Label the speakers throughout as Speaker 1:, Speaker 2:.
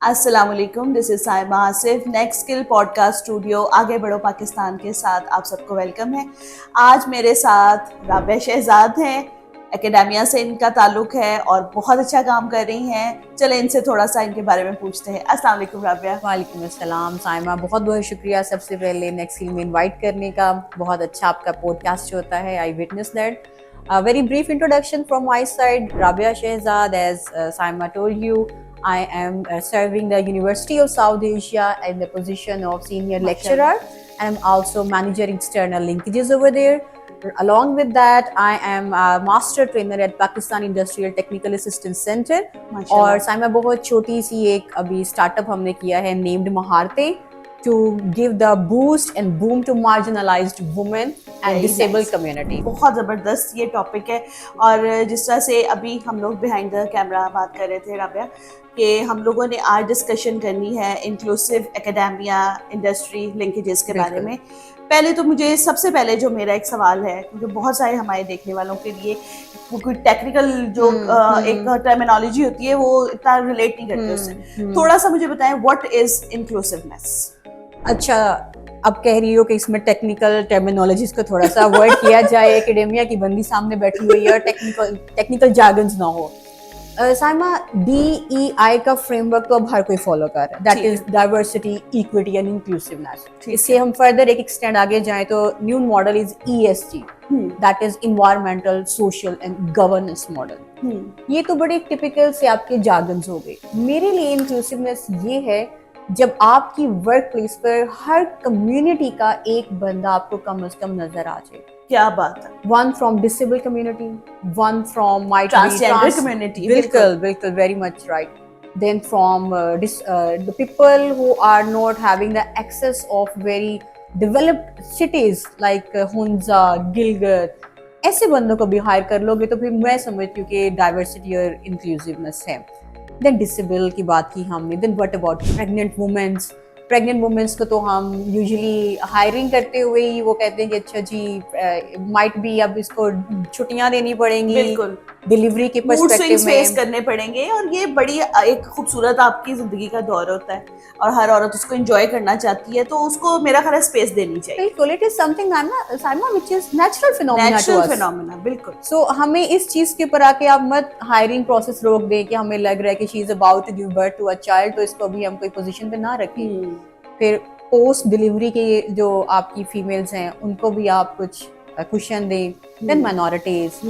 Speaker 1: अस्सलाम वालेकुम, this is Saima Asif. Next skill podcast studio आगे बढ़ो पाकिस्तान के साथ आप सबको वेलकम है। आज मेरे साथ राबिया शहजाद हैं। एकेडेमिया से इनका ताल्लुक है और बहुत अच्छा काम कर रही हैं। चले इनसे थोड़ा सा इनके बारे में पूछते हैं। अस्सलाम वालेकुम राबिया।
Speaker 2: वालेकुम अस्सलाम साइमा, बहुत बहुत शुक्रिया सबसे पहले नेक्स्ट स्किल में इनवाइट करने का। बहुत अच्छा आपका पॉडकास्ट होता है, I witness that. Very brief introduction from my side. Rabia Shehzad, as Saima told you, I am serving the University of South Asia in the position of senior lecturer, and I'm also managing external linkages over there. Along with that, I am a master trainer at Pakistan Industrial Technical Assistance Center. और साइमा बहुत छोटी सी एक अभी startup हमने किया है named महारते to give the boost and boom to marginalized women and disabled community.
Speaker 1: बहुत ज़बरदस्त ये टॉपिक है। और जिस तरह से अभी हम लोग बिहाइंड द कैमरा बात कर रहे थे राबिया कि हम लोगों ने आज डिस्कशन करनी है इंक्लूसिव एकेडेमिया इंडस्ट्री लिंकेजेस के बारे में। पहले तो मुझे सबसे पहले जो मेरा एक सवाल है, क्योंकि बहुत सारे हमारे देखने वालों के लिए वो कोई टेक्निकल जो एक टर्मिनोलॉजी होती है वो इतना रिलेट नहीं करते उससे। थोड़ा सा मुझे बताएं व्हाट इज इंक्लूसिवनेस।
Speaker 2: अच्छा, अब कह रही हो कि इसमें टेक्निकल टर्मिनोलॉजीज को थोड़ा सा अवॉइड किया जाए, एकेडेमिया की बंदी सामने बैठी हुई है और टेक्निकल जार्गन्स ना हो। साइमा, DEI का फ्रेमवर्क तो अब हर कोई फॉलो कर रहा है, that is diversity, equity and inclusiveness. इससे हम फर्दर एक एक्सटेंड आगे जाएं तो new model is ESG, that is environmental, social and governance model. ये तो बड़े टिपिकल से आपके जार्गन्स हो गए। मेरे लिए इंक्लूसिवनेस ये है जब आपकी वर्क प्लेस पर हर कम्युनिटी का एक बंदा आपको कम से कम नजर आ जाए।
Speaker 1: क्या बात है।
Speaker 2: One from disabled community, one from might
Speaker 1: transgender community.
Speaker 2: बिल्कुल, very much right. Then from the people who are not having the access of very developed cities like Hunza, Gilgit, ऐसे बंदों को भी हायर कर लोगे तो फिर मैं समझती हूँ कि डाइवर्सिटी और इंक्लूसिवनेस है। देन डिसेबल की बात की हमने। Then what about pregnant womens को तो हम यूजुअली हायरिंग करते हुए ही वो कहते हैं कि अच्छा जी माइट बी अब इसको छुट्टियां देनी पड़ेंगी,
Speaker 1: बिल्कुल
Speaker 2: डिलीवरी के पर्सपेक्टिव में
Speaker 1: फेस करने पड़ेंगे। और ये बड़ी एक खूबसूरत आपकी जिंदगी का दौर होता है और हर औरत उसको एंजॉय करना चाहती है, तो उसको मेरा ख्याल स्पेस देनी चाहिए।
Speaker 2: बिल्कुल, it is something Saima which is natural phenomena.
Speaker 1: बिल्कुल।
Speaker 2: सो हमें इस चीज के ऊपर आके आप मत हायरिंग प्रोसेस रोक दें कि हमें लग रहा है कि she is about to give birth to a child, तो इसको अभी हम कोई पोजीशन पे ना रखें। फिर पोस्ट डिलीवरी के जो आपकी फीमेल्स हैं उनको भी आप कुछ कुशन दें। Then minorities,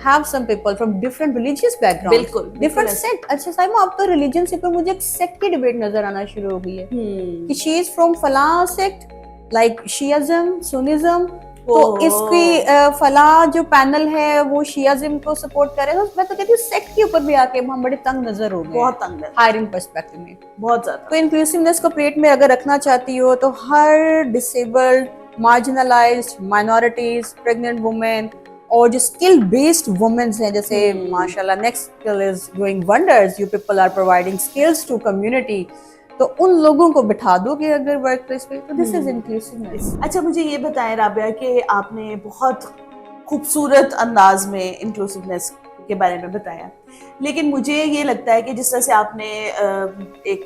Speaker 2: have some people from different religious backgrounds,
Speaker 1: बिल्कुल
Speaker 2: different sect। अच्छा साइमा, अब तो रिलीजन से ऊपर मुझे एक सेक्ट की डिबेट नजर आना शुरू हो गई है कि she is from फला सेक्ट, like शियाज़म, सुन्निज़म, तो इसकी फला जो पैनल है वो शियाज़म को सपोर्ट करे। तो मैं तो कहती हूँ सेक्ट के ऊपर भी आके हम बड़े तंग नजर हो गए,
Speaker 1: बहुत तंग है
Speaker 2: हायरिंग पर्सपेक्टिव में,
Speaker 1: बहुत ज्यादा।
Speaker 2: तो इंक्लूसिवनेस को प्लेट में अगर रखना चाहती हो तो हर disabled, marginalized, minorities, pregnant women और जो स्किल बेस्ड वुमेन्स हैं, जैसे माशाल्लाह next skill is doing wonders, you people are providing skills to community, तो उन लोगों को बिठा दो कि अगर वर्क प्लेस पे, तो दिस इज इंक्लूसिवनेस।
Speaker 1: अच्छा, मुझे ये बताएं राबिया कि आपने बहुत खूबसूरत अंदाज में इंक्लूसिवनेस के बारे में बताया, लेकिन मुझे ये लगता है कि जिस तरह से आपने एक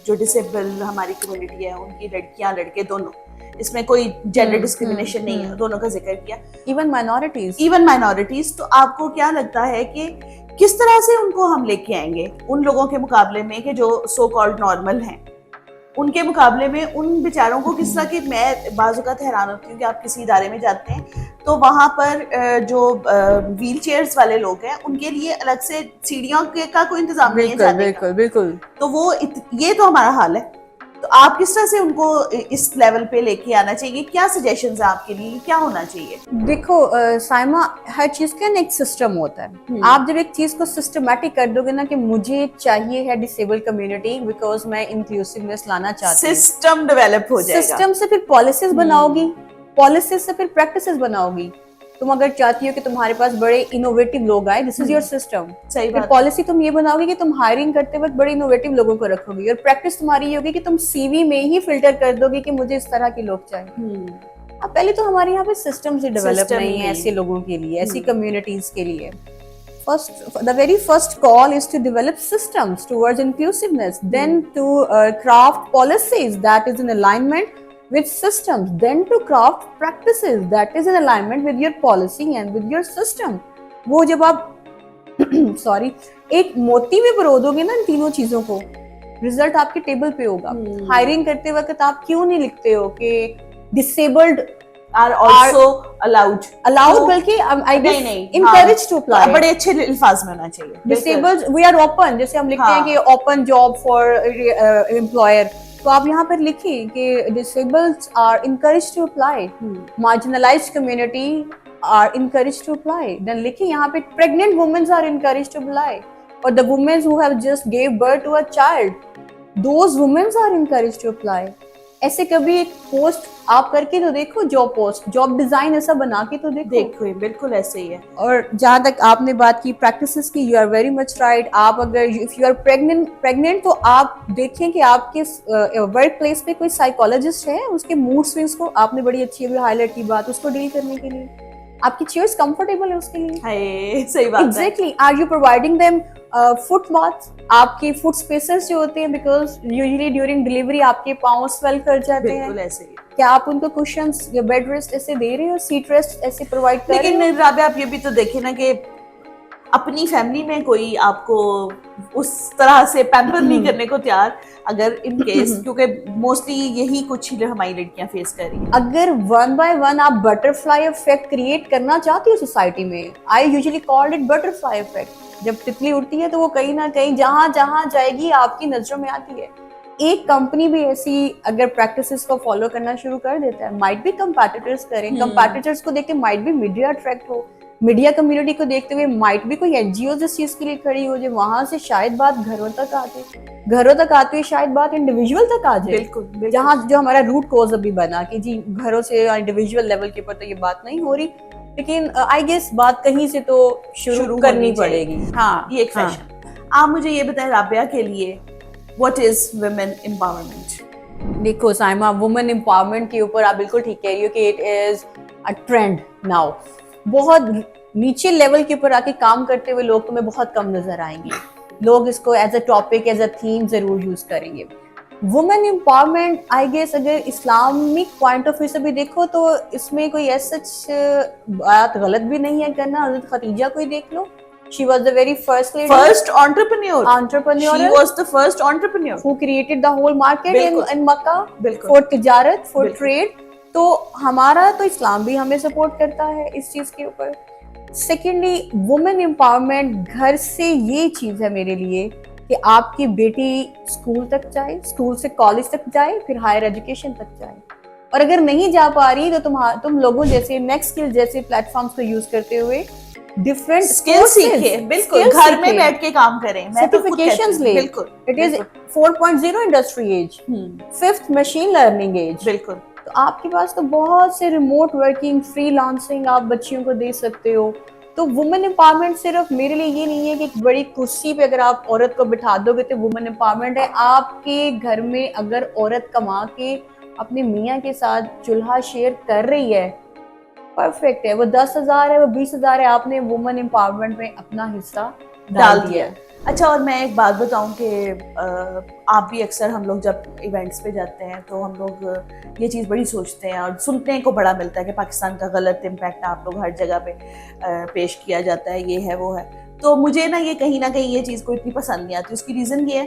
Speaker 1: जो डिसेबल हमारी कम्युनिटी है उनकी लड़कियां लड़के दोनों, इसमें कोई जेंडर डिस्क्रिमिनेशन नहीं है, दोनों का जिक्र किया, इवन माइनॉरिटीज, तो आपको क्या लगता है कि किस तरह से उनको हम लेके आएंगे उन लोगों के मुकाबले में कि जो सो कॉल्ड नॉर्मल हैं, उनके मुकाबले में उन बेचारों को किस तरह की। मैं बाज़ औक़ात हैरान होती हूँ कि आप किसी इदारे में जाते हैं तो वहाँ पर जो व्हील चेयर्स वाले लोग हैं उनके लिए अलग से सीढ़ियों का कोई इंतजाम नहीं है जाने का।
Speaker 2: बिल्कुल,
Speaker 1: तो वो ये तो हमारा हाल है, तो आप किस तरह से उनको इस लेवल पे लेके आना चाहिए? क्या सजेशंस है आपके लिए, क्या होना चाहिए?
Speaker 2: देखो साइमा, हर चीज का ना एक सिस्टम होता है। आप जब एक चीज को सिस्टमेटिक कर दोगे ना कि मुझे चाहिए है डिसेबल कम्युनिटी बिकॉज मैं इंक्लूसिवनेस लाना चाहती हूँ,
Speaker 1: सिस्टम डेवलप हो जाएगा।
Speaker 2: सिस्टम से फिर पॉलिसीज बनाओगी, पॉलिसीज से फिर प्रैक्टिसेस बनाओगी। तुम अगर चाहती हो कि तुम्हारे पास बड़े इनोवेटिव लोग आए, दिस इज योर सिस्टम।
Speaker 1: सही बात।
Speaker 2: पॉलिसी तुम ये बनाओगे कि तुम हायरिंग करते वक्त बड़े इनोवेटिव लोगों को रखोगी, और प्रैक्टिस तुम्हारी ये होगी कि तुम CV में ही फिल्टर कर दोगे कि मुझे इस तरह के लोग चाहिए। अब पहले तो हमारे यहाँ पे सिस्टम्स ही डेवलप नहीं है ऐसे लोगों के लिए, ऐसी कम्युनिटीज के लिए। the very first call is to develop systems towards inclusiveness, then to craft policies that is in alignment with systems, then to craft practices that is in alignment with your policy and with your system. वो जब आप sorry एक मोती में पिरो दोगे ना इन तीनों चीजों को, रिजल्ट आपके टेबल पे होगा। हायरिंग करते वक्त आप क्यों नहीं लिखते हो कि डिसेबल्ड
Speaker 1: are also allowed
Speaker 2: बल्कि I guess encouraged to apply,
Speaker 1: बड़े अच्छे अल्फाज में होना चाहिए।
Speaker 2: डिसेबल्ड वी आर ओपन, जैसे हम लिखते हैं कि ओपन जॉब फॉर एम्प्लॉयर, तो आप यहाँ पर लिखिए कि disabled are encouraged to apply, marginalized community are encouraged to apply, then लिखिए यहाँ पे pregnant women are encouraged to apply, or the women who have just gave birth to a child, those women are encouraged to apply। ऐसे कभी एक post आप करके तो देखो, जॉब पोस्ट, जॉब डिजाइन ऐसा बना के तो देखो
Speaker 1: बिल्कुल ऐसे ही है।
Speaker 2: और जहाँ तक आपने बात की प्रैक्टिसेस की, you are very much right. आप अगर इफ यू आर प्रेग्नेंट तो आप देखें कि आपके वर्क प्लेस पे कोई साइकोलॉजिस्ट है, उसके मूड स्विंग्स को आपने बड़ी अच्छी अभी हाईलाइट की बात, उसको डील करने के लिए आपकी चेयर्स कंफर्टेबल है उसके लिए।
Speaker 1: सही बात है।
Speaker 2: Exactly, are you providing them foot baths, आपके फुट स्पेसेस जो होते हैं, बिकॉज यूजुअली ड्यूरिंग डिलीवरी आपके पाँव स्वेल कर जाते हैं,
Speaker 1: बिल्कुल ऐसे ही।
Speaker 2: क्या आप उनको कुशन्स या बेड रेस्ट ऐसे दे रहे हो, सीट रेस्ट ऐसे प्रोवाइड कर रहे हो?
Speaker 1: लेकिन राबिया आप ये भी तो देखें ना कि अपनी फैमिली में कोई आपको उस तरह से पैम्पर नहीं करने को तैयार, अगर इन केस, क्योंकि मोस्टली यही कुछ हमारी लड़कियां फेस कर रही हैं।
Speaker 2: अगर वन बाय वन आप बटरफ्लाई इफेक्ट क्रिएट करना चाहती हो सोसाइटी में, I usually called it butterfly effect. जब तितली उड़ती है तो वो कहीं ना कहीं जहां जहां जाएगी आपकी नजरों में आती है। एक कंपनी भी ऐसी अगर प्रैक्टिसेस को फॉलो करना शुरू कर देता है, माइट भी कंपैटिटर्स करें, कंपैटिटर्स को देख के माइट भी मीडिया अट्रैक्ट हो, मीडिया कम्युनिटी को देखते हुए माइट भी कोई एनजीओ इस चीज के लिए खड़ी हो जाए, वहां से शायद बात घरों तक आती है, शायद बात इंडिविजुअल तक आ जाए।
Speaker 1: बिल्कुल।
Speaker 2: जहाँ जो हमारा रूट कॉज अभी बना कि जी घरों से इंडिविजुअल लेवल के ऊपर तो ये बात नहीं हो रही, लेकिन आई गेस बात कहीं से तो शुरू करनी पड़ेगी। हाँ,
Speaker 1: ये एक फैशन। आप मुझे ये बताएं राबिया के लिए, व्हाट इज वुमेन एम्पावरमेंट?
Speaker 2: देखो साइमा, वुमेन एम्पावरमेंट के ऊपर आप बिल्कुल ठीक कह रही हो कि it is a trend now. बहुत नीचे लेवल के ऊपर आके काम करते हुए लोग तुम्हें बहुत कम नजर आएंगे। लोग इसको as a topic, as a theme जरूर यूज करेंगे। वुमेन एम्पावरमेंट आई गेस अगर इस्लामिक पॉइंट ऑफ व्यू से भी देखो तो इसमें कोई ऐसा बात गलत भी नहीं है करना। हज़रत खदीजा को ही देख लो, she was the very first
Speaker 1: entrepreneur she was the first entrepreneur
Speaker 2: who created the whole market in Makkah
Speaker 1: for
Speaker 2: tijarat, for trade। तो हमारा तो इस्लाम भी हमें सपोर्ट करता है इस चीज के ऊपर। सेकेंडली, वुमेन एम्पावरमेंट घर से ये चीज है मेरे लिए कि आपकी बेटी स्कूल तक जाए, स्कूल से कॉलेज तक जाए, फिर हायर एजुकेशन तक जाए। और अगर नहीं जा पा रही तो तुम लोगों जैसे नेक्स्ट स्किल जैसे प्लेटफॉर्म्स को यूज करते हुए डिफरेंट
Speaker 1: स्किल सीखे, बिल्कुल घर में बैठ के काम करें,
Speaker 2: सर्टिफिकेशंस ले।
Speaker 1: बिल्कुल,
Speaker 2: it is 4.0 industry age, 5th machine learning age.
Speaker 1: बिल्कुल।
Speaker 2: तो आपके पास तो बहुत से रिमोट वर्किंग, फ्रीलांसिंग आप बच्चियों को दे सकते हो। तो वुमेन एम्पावरमेंट सिर्फ मेरे लिए ये नहीं है कि एक बड़ी कुर्सी पे अगर आप औरत को बिठा दोगे तो वुमेन एम्पावरमेंट है। आपके घर में अगर औरत कमा के अपने मियाँ के साथ चूल्हा शेयर कर रही है, परफेक्ट है। वो 10,000 है, वो 20,000 है, आपने वुमेन एम्पावरमेंट में अपना हिस्सा डाल दिया।
Speaker 1: अच्छा, और मैं एक बात बताऊं कि आप भी अक्सर, हम लोग जब इवेंट्स पे जाते हैं तो हम लोग ये चीज़ बड़ी सोचते हैं और सुनने को बड़ा मिलता है कि पाकिस्तान का गलत इम्पैक्ट आप लोग हर जगह पे पेश किया जाता है, ये है वो है। तो मुझे ना कहीं ये चीज़ को इतनी पसंद नहीं आती। उसकी रीज़न ये है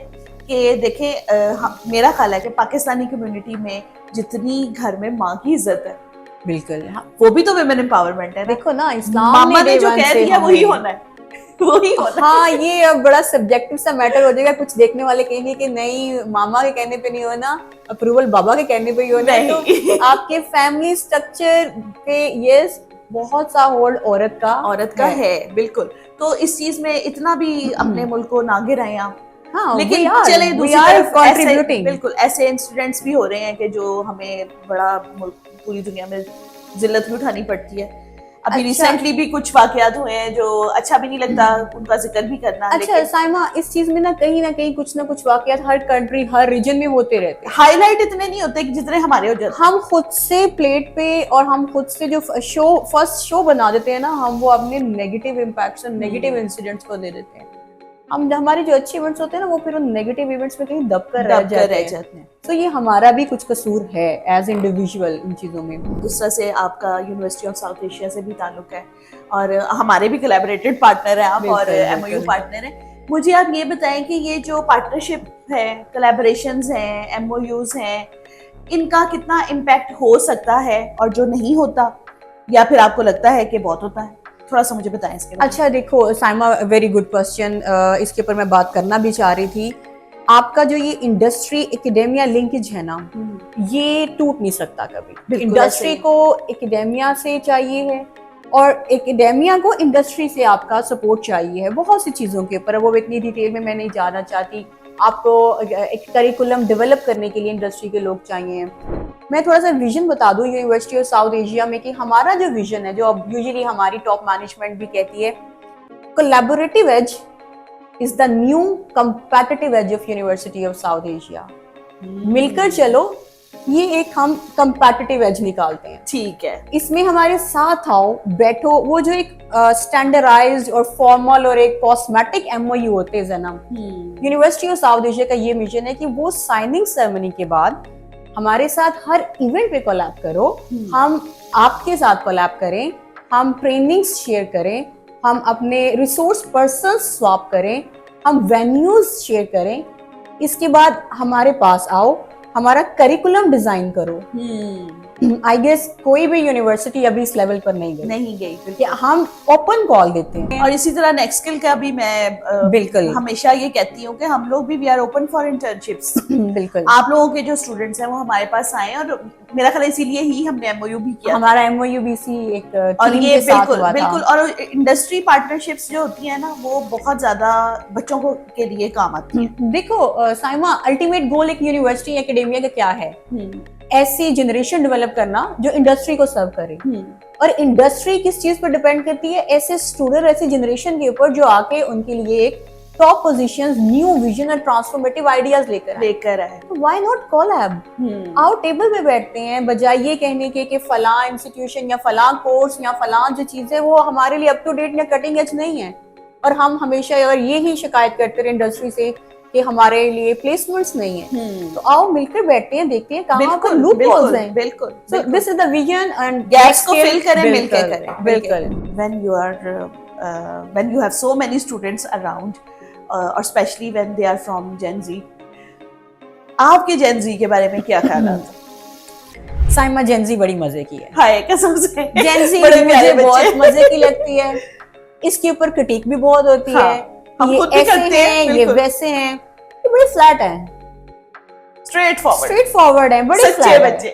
Speaker 1: कि देखें, मेरा ख्याल है कि पाकिस्तानी कम्युनिटी में जितनी घर में माँ की इज्जत है,
Speaker 2: बिल्कुल,
Speaker 1: वो भी तो वुमेन एम्पावरमेंट है।
Speaker 2: देखो ना, इस्लाम
Speaker 1: मामा ने जो कह दिया वही होना है, वही होना।
Speaker 2: हाँ, ये अब बड़ा सब्जेक्टिव सा मैटर हो जाएगा। कुछ देखने वाले कहेंगे कि नहीं, मामा के कहने पे नहीं होना, अप्रूवल बाबा के कहने पे ही होना है। तो आपके फैमिली स्ट्रक्चर पे यस बहुत सा होल्ड औरत का है।
Speaker 1: बिल्कुल। तो इस चीज में इतना भी अपने मुल्क को ना गिराएं आप।
Speaker 2: हाँ,
Speaker 1: लेकिन चले दूसरी तरफ बिल्कुल ऐसे इंसिडेंट्स भी हो रहे हैं कि जो हमें बड़ा पूरी दुनिया में जिल्लत भी उठानी पड़ती है। अभी रिसेंटली भी कुछ वाकयात हुए हैं जो अच्छा भी नहीं लगता उनका जिक्र भी करना।
Speaker 2: अच्छा साइमा, इस चीज में ना कहीं कुछ ना कुछ वाकयात हर कंट्री हर रीजन में होते रहते हैं।
Speaker 1: हाईलाइट इतने नहीं होते कि जितने हमारे हो जाते।
Speaker 2: हम खुद से प्लेट पे और हम खुद से जो फर्स्ट शो बना देते हैं ना, हम वो अपने नेगेटिव इम्पैक्ट्स और नेगेटिव इंसिडेंट्स को दे देते हैं। हम हमारे जो अच्छे इवेंट्स होते हैं ना वो फिर उन नेगेटिव इवेंट्स में कहीं दब कर रह जाते हैं। तो ये हमारा भी कुछ कसूर है एज इंडिविजुअल इन चीज़ों में।
Speaker 1: दूसरा से आपका यूनिवर्सिटी ऑफ साउथ एशिया से भी ताल्लुक है और हमारे भी कोलैबोरेटेड पार्टनर हैं आप और MOU पार्टनर हैं। मुझे आप ये बताएं कि ये जो पार्टनरशिप है, कोलैबोरेशंस हैं, MOUs हैं, इनका कितना इम्पैक्ट हो सकता है और जो नहीं होता, या फिर आपको लगता है कि बहुत होता है? थोड़ा सा मुझे बताएं इसके बारे में।
Speaker 2: अच्छा देखो साइमा, वेरी गुड क्वेश्चन। इसके ऊपर मैं बात करना भी चाह रही थी। आपका जो ये इंडस्ट्री एकेडेमिया लिंकेज है ना, ये टूट नहीं सकता कभी। इंडस्ट्री को एकेडेमिया से चाहिए है और एकेडेमिया को इंडस्ट्री से आपका सपोर्ट चाहिए है बहुत सी चीज़ों के ऊपर। वो इतनी डिटेल में मैं नहीं जाना चाहती। आपको एक करिकुलम डेवलप करने के लिए इंडस्ट्री के लोग चाहिए। मैं थोड़ा सा विजन बता दूं यूनिवर्सिटी ऑफ साउथ एशिया में कि हमारा जो विजन है, जो अब यूजुअली हमारी टॉप मैनेजमेंट भी कहती है, collaborative age is the new competitive age of University of South Asia. मिलकर चलो, ये एक हम कंपेटिटिव एज निकालते हैं।
Speaker 1: ठीक है,
Speaker 2: इसमें हमारे साथ आओ, बैठो। वो जो एक स्टैंडर्डाइज्ड और फॉर्मल और एक कॉस्मेटिक MOU होते हैं ना, यूनिवर्सिटी ऑफ साउथ एशिया का ये मिशन है कि वो साइनिंग सेरेमनी के बाद हमारे साथ हर इवेंट पे कोलैब करो। हम आपके साथ कोलैब करें, हम ट्रेनिंग्स शेयर करें, हम अपने रिसोर्स पर्सन स्वैप करें, हम वेन्यूज शेयर करें। इसके बाद हमारे पास आओ, हमारा करिकुलम डिजाइन करो। आई गेस कोई भी यूनिवर्सिटी अभी इस लेवल पर नहीं गई क्योंकि हम ओपन कॉल देते हैं।
Speaker 1: और इसी तरह नेक्स्ट स्किल का भी मैं
Speaker 2: बिल्कुल
Speaker 1: हमेशा ये कहती हूँ कि हम लोग भी we are open for internships.
Speaker 2: बिल्कुल,
Speaker 1: आप लोगों के जो स्टूडेंट्स हैं वो हमारे पास आए और मेरा ख्याल इसीलिए ही हमने MOU भी किया।
Speaker 2: हमारा MOU BC एक
Speaker 1: और
Speaker 2: टीम
Speaker 1: ये
Speaker 2: के साथ हुआ था।
Speaker 1: बिल्कुल और इंडस्ट्री पार्टनरशिप्स जो होती है ना, वो बहुत ज्यादा बच्चों को के लिए काम आती है।
Speaker 2: देखो साइमा, अल्टीमेट गोल एक यूनिवर्सिटी एकेडेमिया का क्या है? ऐसी जनरेशन डेवलप करना जो इंडस्ट्री को सर्व करे। और इंडस्ट्री किस चीज पर डिपेंड करती है? ऐसे स्टूडेंट, ऐसी जनरेशन के ऊपर जो आके उनके लिए एक टॉप पोजीशंस, न्यू विजन और ट्रांसफॉर्मेटिव आइडियाज लेकर आए। तो व्हाई नॉट कोलैब? आओ टेबल पे बैठते हैं, बजाय ये कहने के कि फलां इंस्टीट्यूशन या फलां कोर्स या फलां जो चीज है वो हमारे लिए अप टू डेट या कटिंग एज नहीं है। और हम हमेशा और ये ही शिकायत करते रहे इंडस्ट्री से कि हमारे लिए प्लेसमेंट्स नहीं है। तो आओ मिलकर बैठते हैं, देखते हैं कहाँ पर लूप होल्स हैं।
Speaker 1: बिल्कुल,
Speaker 2: so this is the vision and
Speaker 1: gaps को फिल करें, मिलकर करें।
Speaker 2: बिल्कुल।
Speaker 1: When you have so many students around, or especially when they are from Gen Z, आपके Gen Z के बारे में क्या ख्याल है?
Speaker 2: साइमा, Gen Z बड़ी मजे की है।
Speaker 1: हाय, कसम से
Speaker 2: Gen Z मुझे बहुत मजे की लगती है। इसके ऊपर क्रिटिक भी बहुत होती है।
Speaker 1: हम खुद भी करते हैं,
Speaker 2: ये वैसे हैं, ये बड़े फ्लैट हैं,
Speaker 1: स्ट्रेट
Speaker 2: फॉरवर्ड हैं, बड़े
Speaker 1: सच्चे बच्चे,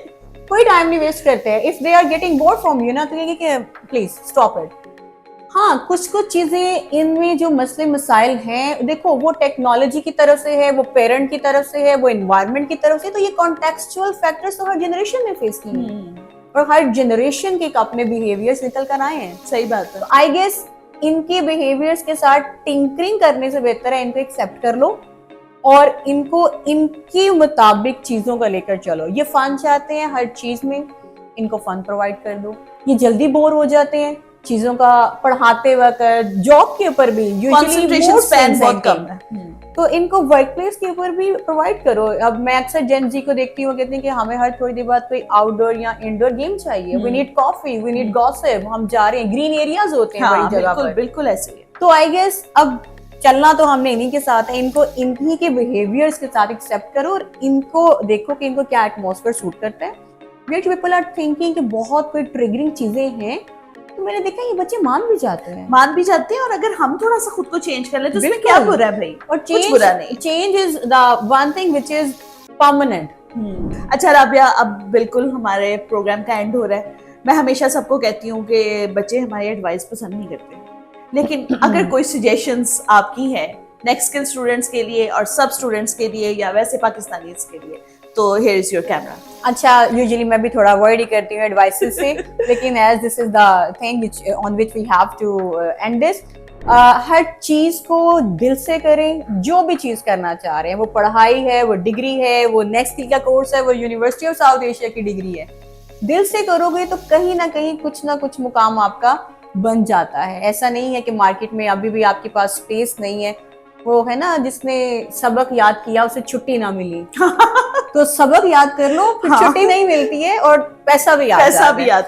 Speaker 2: कोई टाइम नहीं वेस्ट करते हैं। If they are getting bored from you ना, तो ये कि प्लीज स्टॉप इट। हाँ, कुछ चीजें इनमें जो मसले मसाइल हैं, देखो वो टेक्नोलॉजी की तरफ से है, वो पेरेंट की तरफ से है, वो एनवायरनमेंट की तरफ से, तो ये कॉन्टेक्सचुअल फैक्टर्स तो हर जनरेशन में फेस किए हैं और हर जनरेशन के अपने बिहेवियर्स निकल कर आए हैं।
Speaker 1: सही बात है।
Speaker 2: आई गेस इनके बिहेवियर्स के साथ टिंकरिंग करने से बेहतर है इनको एक्सेप्ट कर लो और इनको इनके मुताबिक चीजों का लेकर चलो। ये फन चाहते हैं हर चीज में, इनको फन प्रोवाइड कर दो। ये जल्दी बोर हो जाते हैं चीजों का पढ़ाते वक्त, जॉब के ऊपर भी
Speaker 1: कंसंट्रेशन स्पैन बहुत कम है,
Speaker 2: तो इनको वर्क प्लेस के ऊपर भी प्रोवाइड करो। अब मैं अक्सर जेन जी को देखती हूँ, कहते हैं कि हमें हर थोड़ी देर बाद कोई आउटडोर या इंडोर गेम चाहिए। We need coffee, we need gossip, हम जा रहे हैं, ग्रीन एरियाज होते हैं बड़ी जगह पर।
Speaker 1: बिल्कुल ऐसे ही है।
Speaker 2: तो आई गेस अब चलना तो हमने इन्हीं के साथ है, इनको इन्हीं के बिहेवियर्स के साथ एक्सेप्ट करो और इनको देखो कि इनको क्या एटमॉस्फेयर सूट करता है। वेट पीपल आर थिंकिंग कि बहुत कोई ट्रिगरिंग चीजें हैं, तो मैंने देखा ये बच्चे मान भी जाते हैं
Speaker 1: और अगर हम थोड़ा सा खुद को चेंज कर ले तो उसमें क्या बुरा है भाई?
Speaker 2: और
Speaker 1: कुछ बुरा नहीं।
Speaker 2: Change is the one thing which is permanent.
Speaker 1: अच्छा राबिया, अब बिल्कुल हमारे प्रोग्राम का एंड हो रहा है। मैं हमेशा सबको कहती हूँ कि बच्चे हमारी एडवाइस पसंद नहीं करते, लेकिन अगर कोई सजेशंस आपकी है नेक्स्ट स्किल स्टूडेंट्स के लिए और सब स्टूडेंट्स के लिए या वैसे पाकिस्तानीज के लिए, तो हियर इज योर कैमरा।
Speaker 2: अच्छा, यूजुअली मैं भी थोड़ा अवॉइड ही करती हूँ एडवाइसेस से, लेकिन as this is the thing on which we have to end this, हर चीज को दिल से करें। जो भी चीज करना चाह रहे हैं, वो पढ़ाई है, वो डिग्री है, वो नेक्स्ट स्किल का कोर्स है, वो यूनिवर्सिटी ऑफ साउथ एशिया की डिग्री है, दिल से करोगे तो कहीं ना कुछ मुकाम आपका बन जाता है। ऐसा नहीं है कि मार्केट में अभी भी आपके पास स्पेस नहीं है। वो है ना, जिसने सबक याद किया उसे छुट्टी ना मिली। तो सबक याद कर लो, फिर
Speaker 1: हाँ।
Speaker 2: छुट्टी नहीं मिलती है और पैसा भी याद
Speaker 1: पैसा भी आता